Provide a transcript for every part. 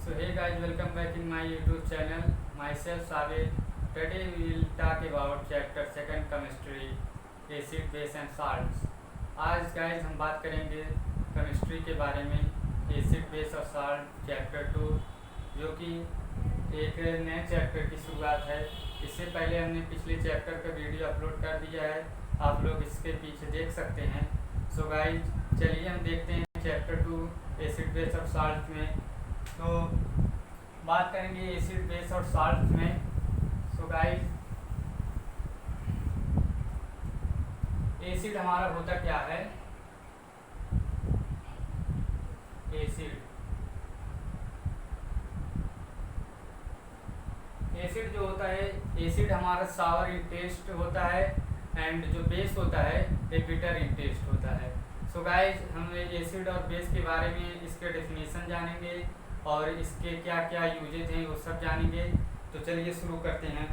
So hey guys, welcome back in my YouTube channel. Myself Sabir. Today we will talk about chapter second chemistry, acid, base and salts. आज guys हम बात करेंगे chemistry के बारे में, acid, base और salt chapter 2, जो कि एक नए चैप्टर की शुरुआत है। इससे पहले हमने पिछले चैप्टर का वीडियो अपलोड कर दिया है, आप लोग इसके पीछे देख सकते हैं। सो गाइज चलिए हम देखते हैं चैप्टर 2 एसिड, बेस और साल्ट में। तो बात करेंगे एसिड, बेस और साल्ट में। सो गाइस एसिड हमारा होता क्या है? एसिड जो होता है, एसिड हमारा सावर इन टेस्ट होता है एंड जो बेस होता है ये बिटर इन टेस्ट होता है। सो गाइस हम एसिड और बेस के बारे में इसके डेफिनेशन जानेंगे और इसके क्या क्या यूजेज हैं वो सब जानेंगे। तो चलिए शुरू करते हैं।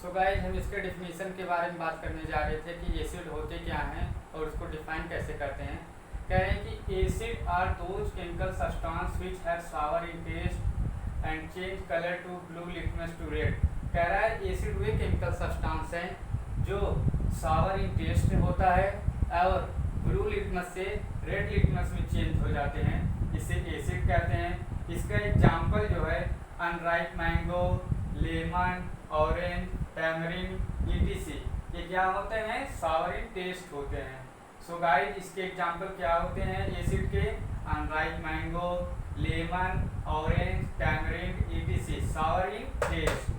सो गाइस हम इसके डेफिनेशन के बारे में बात करने जा रहे थे कि एसिड होते क्या हैं और उसको डिफाइन कैसे करते हैं। कह रहे हैं कि acid are those chemical substance which have sour in taste and change colour to blue litmus to red. कह रहा है एसिड वे केमिकल सब्सटेंस हैं जो सावर इन टेस्ट होता है और ब्लू लिटमस से रेड लिटमस में चेंज हो जाते हैं, इसे एसिड कहते हैं। इसका एग्जाम्पल जो है unripe mango, lemon, orange, tamarind, etc, ये क्या होते हैं? सावर इन टेस्ट होते हैं। सो गाइस इसके एग्जाम्पल क्या होते हैं एसिड के? Unripe mango, lemon, orange, tamarind, ETC, sour in taste.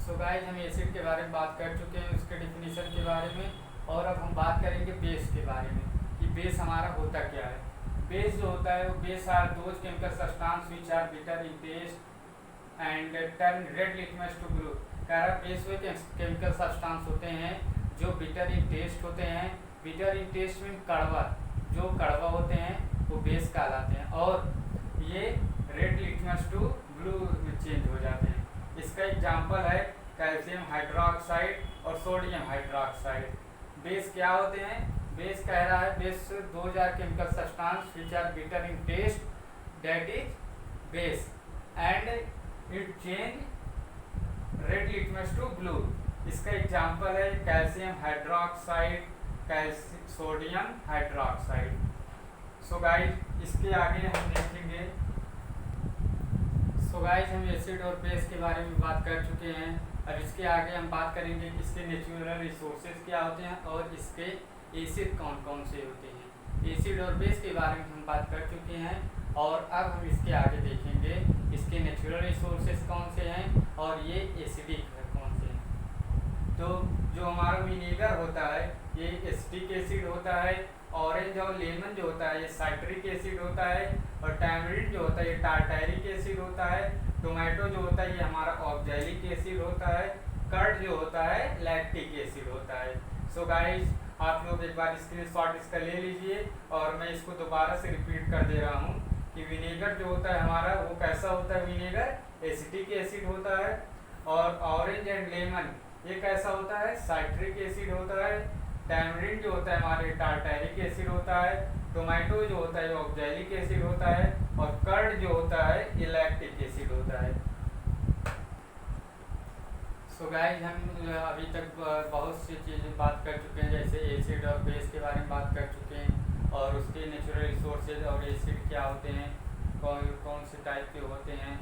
So guys हम एसिड के बारे में बात कर चुके हैं, उसके डिफिनीशन के बारे में, और अब हम बात करेंगे बेस के बारे में कि बेस हमारा होता क्या है। बेस जो होता है वो base are those chemical substance which are bitter in taste and turn red litmus to blue. कह रहा बेस वे केमिकल सब्सटेंस होते हैं जो बिटर इन टेस्ट होते हैं। बिटर इन टेस्ट में कड़वा, जो कड़वा होते हैं वो बेस कहलाते हैं और ये रेड लिटमस टू ब्लू में चेंज हो जाते हैं। इसका एग्जाम्पल है कैल्शियम हाइड्रोक्साइड और सोडियम हाइड्रोक्साइड। बेस क्या होते हैं? बेस कह रहा है base those are chemical substance which are bitter in taste, that is base, and it change red litmus to blue. इसका एग्जाम्पल है calcium hydroxide, sodium hydroxide. So guys इसके आगे हम देखेंगे। सो गाइस हम एसिड और बेस के बारे में बात कर चुके हैं। अब इसके आगे हम बात करेंगे कि इसके नेचुरल रिसोर्सेज क्या होते हैं और इसके एसिड कौन कौन से होते हैं। एसिड और बेस के बारे में हम बात कर चुके हैं और अब हम इसके आगे देखेंगे इसके नेचुरल रिसोर्सेज कौन से हैं और ये एसिडिक है कौन से हैं। तो जो हमारा विनेगर होता है ये एसिटिक एसिड होता है, ऑरेंज और लेमन जो होता है ये साइट्रिक एसिड होता है, और टैमरिन जो होता है ये टार्टारिक एसिड होता है, टोमेटो जो होता है ये हमारा ऑक्जेलिक एसिड होता है, कर्ड जो होता है लैक्टिक एसिड होता है। सो गाइस आप लोग एक बार स्क्रीनशॉट इसका ले लीजिए और मैं इसको दोबारा से रिपीट कर दे रहा हूँ कि विनेगर जो होता है हमारा वो कैसा होता है? विनेगर एसिटिक एसिड होता है, और ऑरेंज एंड लेमन ये कैसा होता है? साइट्रिक एसिड होता है, टैमरिन जो होता है हमारे टार्टारिक एसिड होता है, टोमेटो जो होता है ऑक्जेलिक एसिड होता है, और कर्ड जो होता है ये लैक्टिक एसिड होता है। सो गाइस हम अभी तक बहुत सी चीज़ें बात कर चुके हैं, जैसे एसिड और बेस के बारे में बात कर चुके हैं और उसके नेचुरल रिसोर्सेज और एसिड क्या होते हैं, कौन कौन से टाइप के होते हैं।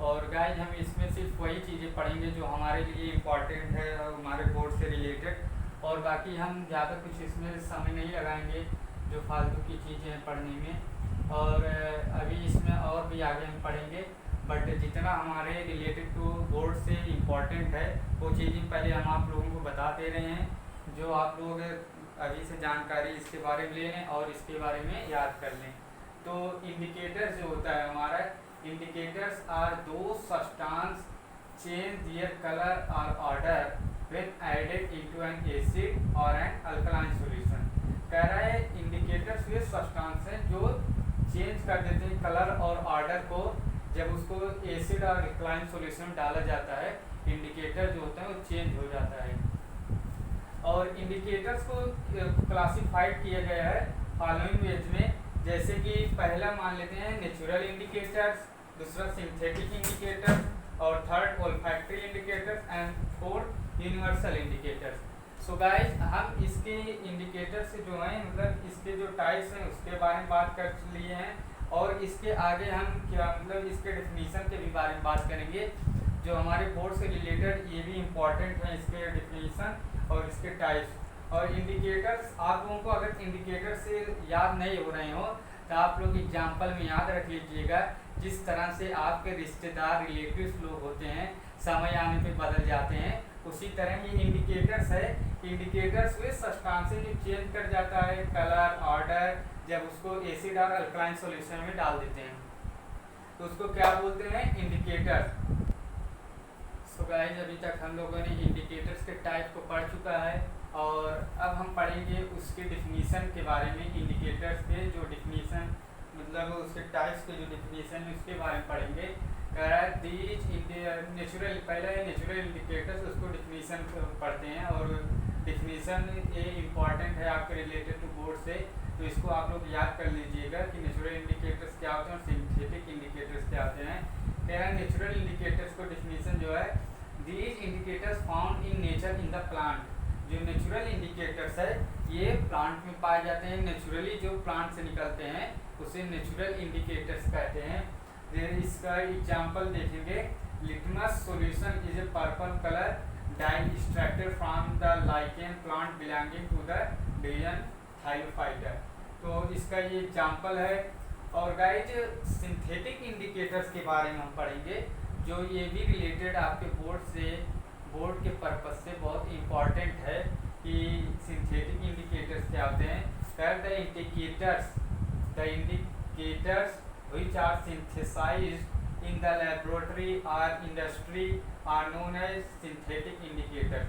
और गाइस हम इसमें सिर्फ वही चीज़ें पढ़ेंगे जो हमारे लिए इम्पॉर्टेंट है और हमारे बोर्ड से रिलेटेड, और बाकी हम ज़्यादा कुछ इसमें समय नहीं लगाएंगे जो फालतू की चीज़ें हैं पढ़ने में। और अभी इसमें और भी आगे हम पढ़ेंगे, बट जितना हमारे रिलेटेड टू बोर्ड से इम्पॉर्टेंट है वो चीज़ें पहले हम आप लोगों को बता दे रहे हैं, जो आप लोग अभी से जानकारी इसके बारे में ले लें और इसके बारे में याद कर लें। तो इंडिकेटर्स जो होता है हमारा, इंडिकेटर्स आर दो सब्सटेंस चेंज दियर कलर और order when added into an acid or an alkaline solution। कह रहा है इंडिकेटर्स वे सब्सटेंस हैं जो चेंज कर देते हैं कलर और ऑर्डर को जब उसको एसिड और अल्कलाइन सॉल्यूशन में डाला जाता है। इंडिकेटर जो होता है वो चेंज हो जाता है। और इंडिकेटर्स को क्लासिफाइड किया गया है फॉलोइंग वेज में, जैसे कि पहला मान लेते हैं नेचुरल इंडिकेटर्स, दूसरा सिंथेटिक इंडिकेटर्स और third olfactory indicators and fourth universal indicators. So guys हम इसके इंडिकेटर्स जो हैं मतलब इसके जो टाइप्स हैं उसके बारे में बात कर लिए हैं, और इसके आगे हम क्या मतलब इसके डेफिनेशन के भी बारे में बात करेंगे जो हमारे बोर्ड से रिलेटेड ये भी इम्पॉर्टेंट है, इसके डेफिनेशन और इसके टाइप्स। और इंडिकेटर्स आप लोगों को अगर इंडिकेटर से याद नहीं हो रहे हो तो आप लोग एग्जाम्पल में याद रख लीजिएगा, जिस तरह से आपके रिश्तेदार रिलेटिव्स लोग होते हैं समय आने पे बदल जाते हैं, उसी तरह ये इंडिकेटर्स है। इंडिकेटर्स वे सब्सटेंसेस जो चेंज कर जाता है कलर ऑर्डर, जब उसको एसिड और अल्कलाइन सॉल्यूशन में डाल देते हैं तो उसको क्या बोलते हैं इंडिकेटर। सो गाइस अभी तक हम लोगों ने इंडिकेटर्स के टाइप को पढ़ चुका है और अब हम पढ़ेंगे उसके डिफिनीशन के बारे में। इंडिकेटर्स के जो डिफिनीशन मतलब उसके टाइप्स के जो डिफिनीशन है उसके बारे में पढ़ेंगे। कह रहा है दीज नेचुरल, पहले नेचुरल इंडिकेटर्स उसको डिफिनीशन पढ़ते हैं और डिफिनीशन ये इम्पॉर्टेंट है आपके रिलेटेड टू बोर्ड से, तो इसको आप लोग याद कर लीजिएगा कि नेचुरल इंडिकेटर्स क्या होते हैं और सिंथेटिक इंडिकेटर्स क्या होते हैं। कह रहा है नेचुरल इंडिकेटर्स को डिफिनीशन जो है these indicators found in nature in the plant. जो नेचुरल इंडिकेटर्स है ये प्लांट में पाए जाते हैं, नेचुरली जो प्लांट से निकलते हैं उसे नेचुरल इंडिकेटर्स कहते हैं। इसका एग्जांपल देखेंगे, litmus solution is a purple colour dye extracted from the lichen plant belonging to the division Thylophyta। तो इसका ये एग्जांपल है। और गाइज सिंथेटिक इंडिकेटर्स के बारे में हम पढ़ेंगे जो ये भी रिलेटेड आपके बोर्ड के पर्पज से बहुत इम्पॉर्टेंट है कि सिंथेटिक इंडिकेटर्स क्या होते हैं। The indicators which are synthesized in the laboratory or industry are known as synthetic indicators।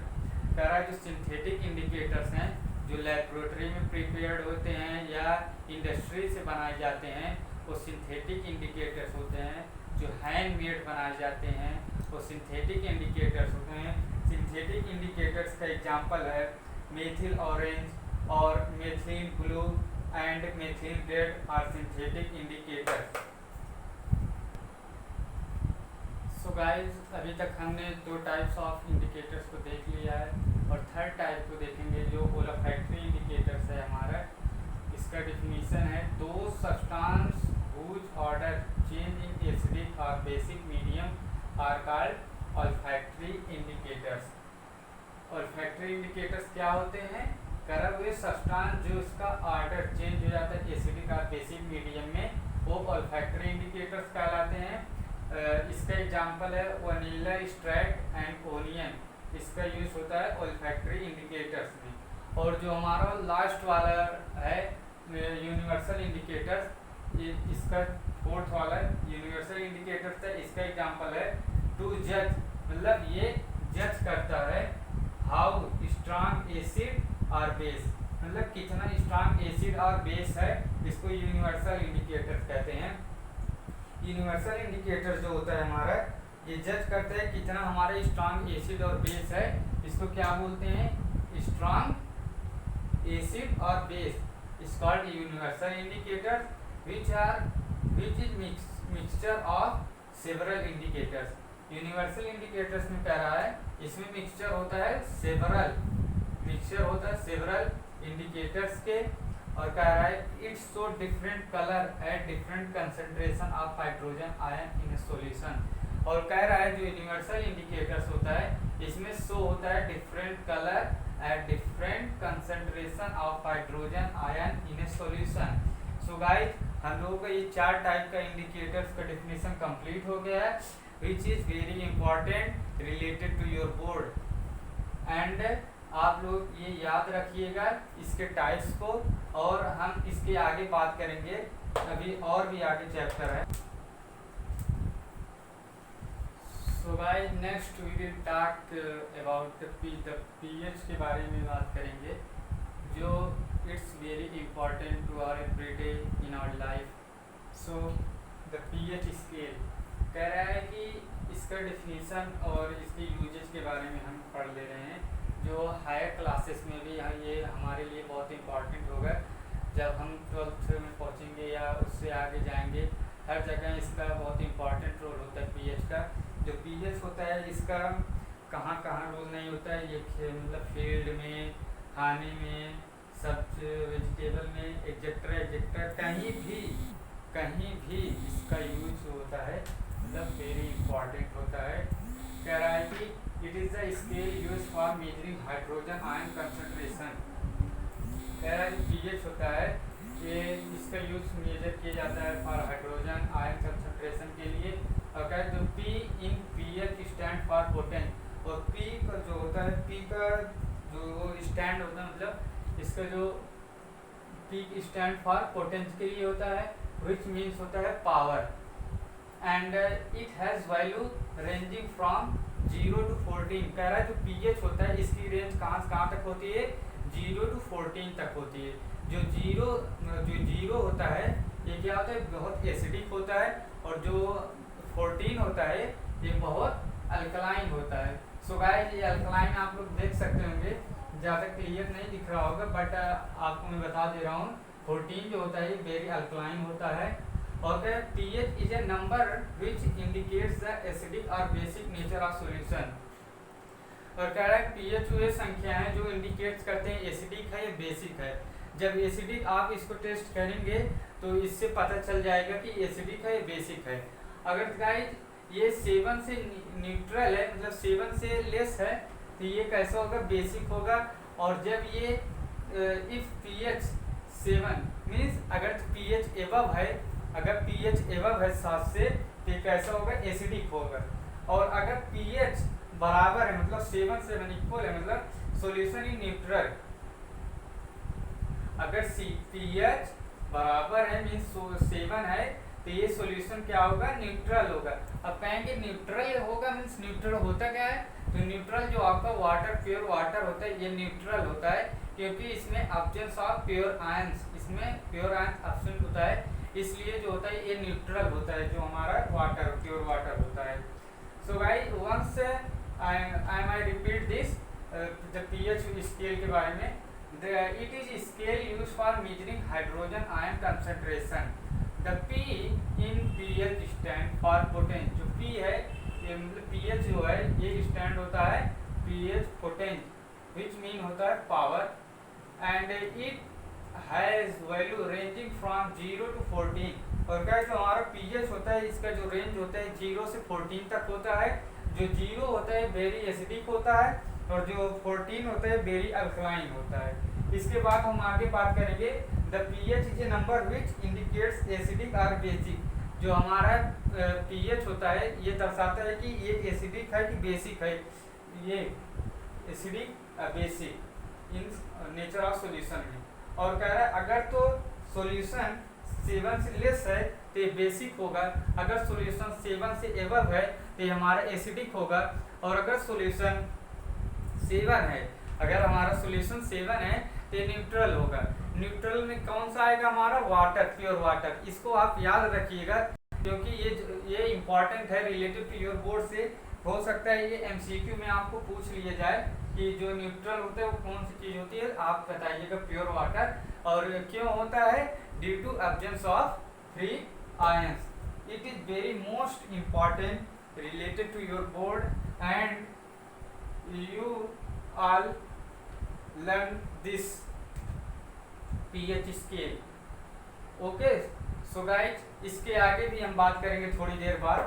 कह रहा है जो सिंथेटिक इंडिकेटर्स हैं जो लेबोरेटरी में प्रिपेयर्ड होते हैं या इंडस्ट्री से बनाए जाते हैं वो सिंथेटिक इंडिकेटर्स होते हैं। जो हैंडमेड बनाए जाते हैं वो सिंथेटिक इंडिकेटर्स होते हैं। सिंथेटिक इंडिकेटर्स का एग्जांपल है मेथिल ऑरेंज और methylene blue and methylene red are synthetic indicators. So guys अभी तक हमने दो टाइप्स ऑफ इंडिकेटर्स को देख लिया है और थर्ड टाइप को देखेंगे जो ओलोफैक्टरी इंडिकेटर्स है हमारा। इसका डिफिनीशन है दो substance whose order change in acidic or basic medium are called olfactory indicators। olfactory indicators क्या होते हैं? करब हुए सब्सटेंस जो इसका ऑर्डर चेंज हो जाता है एसिडिक और बेसिक मीडियम में वो olfactory इंडिकेटर्स कहलाते हैं। इसका एग्जांपल है वनीला एक्सट्रैक्ट एंड ओनियन, इसका यूज होता है olfactory इंडिकेटर्स में। और जो हमारा लास्ट वाला है यूनिवर्सल इंडिकेटर्स, ये इसका फोर्थ वाला यूनिवर्सल इंडिकेटर्स है। इसका एग्जांपल है टू जज, मतलब ये जज करता है हाउ स्ट्रांग एसिड और बेस, मतलब कितना स्ट्रांग एसिड और बेस है, इसको यूनिवर्सल इंडिकेटर्स कहते हैं। यूनिवर्सल इंडिकेटर जो होता है हमारा ये जज करता है कितना हमारे स्ट्रांग एसिड और बेस है, इसको क्या बोलते हैं स्ट्रांग एसिड और base is called universal indicator which is mixture of several indicators। Universal indicators में कह रहा है इसमें मिक्सचर होता है सेवरल इंडिकेटर्स के, और कह रहा है it's show different colour at different concentration of hydrogen ion in solution. और कह रहा है जो यूनिवर्सल इंडिकेटर्स होता है इसमें शो होता है different colour at different concentration of hydrogen ion in solution. So guys हम लोगों का ये चार टाइप का इंडिकेटर्स का डेफिनेशन कंप्लीट हो गया है which is very important related to your board. And आप लोग ये याद रखिएगा इसके टाइप्स को, और हम इसके आगे बात करेंगे, अभी और भी आगे चैप्टर है। So guys next we will talk about the pH के बारे में बात करेंगे जो it's very important to our everyday in our life. So the pH scale कह रहा है कि इसका डेफिनेशन और इसके यूजेस के बारे में हम पढ़ ले रहे हैं। जो हायर क्लासेस में भी ये हमारे लिए बहुत इम्पॉर्टेंट होगा। जब हम 12th में पहुंचेंगे या उससे आगे जाएंगे, हर जगह इसका बहुत इम्पॉर्टेंट रोल होता है पीएच का। जो पीएच होता है इसका कहाँ कहाँ रोल नहीं होता है, ये मतलब फील्ड में, खाने में, सब्ज वेजिटेबल में, एग्जेक्टर एग्जेक्टर कहीं भी इसका यूज होता है, मतलब वेरी इंपॉर्टेंट होता है। कह रहा है कि it is the scale use for measuring hydrogen ion concentration. कह रहा है जो पीएच होता है ये इसका यूज मेजर किया जाता है फॉर हाइड्रोजन आयन कंसंट्रेशन के लिए। और कह जो P in pH stand for potent, और पी का जो होता है, पी का जो स्टैंड होता है मतलब इसका जो पी स्टैंड फॉर पोटेंस के लिए होता है, विच मीन्स होता है power. And it has value ranging from 0 to 14। कह रहा है जो पीएच होता है इसकी रेंज कहाँ से कहाँ तक होती है, 0 to 14 तक होती है। जो जीरो होता है ये क्या होता है, बहुत एसिडिक होता है, और जो 14 होता है ये बहुत अल्कलाइन होता है। सो गाइस ये अल्कलाइन आप लोग देख सकते होंगे, ज़्यादा क्लियर नहीं दिख रहा होगा बट आपको मैं बता दे रहा हूँ। 14 जो होता है वेरी अल्कलाइन होता है। और pH is a number which indicates the acidic और बेसिक नेचर ऑफ सॉल्यूशन। और कह रहा है pH वो संख्या है जो इंडिकेट्स करते हैं एसिडिक है या बेसिक है। जब एसिडिक आप इसको टेस्ट करेंगे तो इससे पता चल जाएगा कि एसिडिक है या बेसिक है। अगर गाइस ये 7 से न्यूट्रल है, मतलब 7 से लेस है, तो ये कैसा होगा, बेसिक होगा। और जब ये इफ pH 7 मीन्स अगर pH एबव है, अगर pH एबव है 7 से, तो ये कैसा होगा, एसिडिक होगा। और अगर pH बराबर है मतलब 7 से इक्वल है, मतलब सॉल्यूशन इन न्यूट्रल। अगर pH बराबर है मीन्स 7 है, तो ये सॉल्यूशन क्या होगा, न्यूट्रल होगा। अब कहेंगे न्यूट्रल होगा मीन्स न्यूट्रल होता क्या है, तो न्यूट्रल जो आपका वाटर, प्योर वाटर होता है, ये न्यूट्रल होता है क्योंकि इसमें एब्सेंस ऑफ प्योर आयंस, इसमें प्योर आयंस एब्सेंट होता है, इसलिए जो होता है ये न्यूट्रल होता है, जो हमारा वाटर, प्योर वाटर होता है। So guys once I repeat this the pH scale के बारे में। It is scale use for measuring hydrogen ion concentration. The P in pH stand for potence. जो P है ये मतलब pH जो है ये स्टैंड होता है pH पोटेंस, विच मीन होता है power. And it has value ranging from 0 to 14। और क्या जो हमारा pH होता है इसका जो रेंज होता है 0 से 14 तक होता है। जो 0 होता है वेरी एसिडिक होता है, और जो 14 होता है वेरी अल्कलाइन होता है। इसके बाद हम आगे बात करेंगे the pH is a number which indicates acidic और बेसिक। जो हमारा pH होता है ये दर्शाता है कि ये एसिडिक है कि बेसिक है, ये acidic basic in nature of solution में। और कह रहा है अगर तो सॉल्यूशन 7 से लेस है तो ये बेसिक होगा, अगर सॉल्यूशन 7 से एबव है तो ये हमारा एसिडिक होगा। और अगर सॉल्यूशन 7 है, अगर हमारा सॉल्यूशन 7 है तो न्यूट्रल होगा। न्यूट्रल में कौन सा आएगा, हमारा वाटर, प्योर वाटर। इसको आप याद रखिएगा क्योंकि ये इंपॉर्टेंट है रिलेटेड टू योर बोर्ड से। हो सकता है ये एमसीक्यू में आपको पूछ लिया जाए कि जो न्यूट्रल होता है वो कौन सी चीज़ होती है, आप बताइएगा प्योर वाटर। और क्यों होता है, due to absence of free ions. It is very most important related to your board and you all learn this pH scale। Okay so guys इसके आगे भी हम बात करेंगे थोड़ी देर बाद।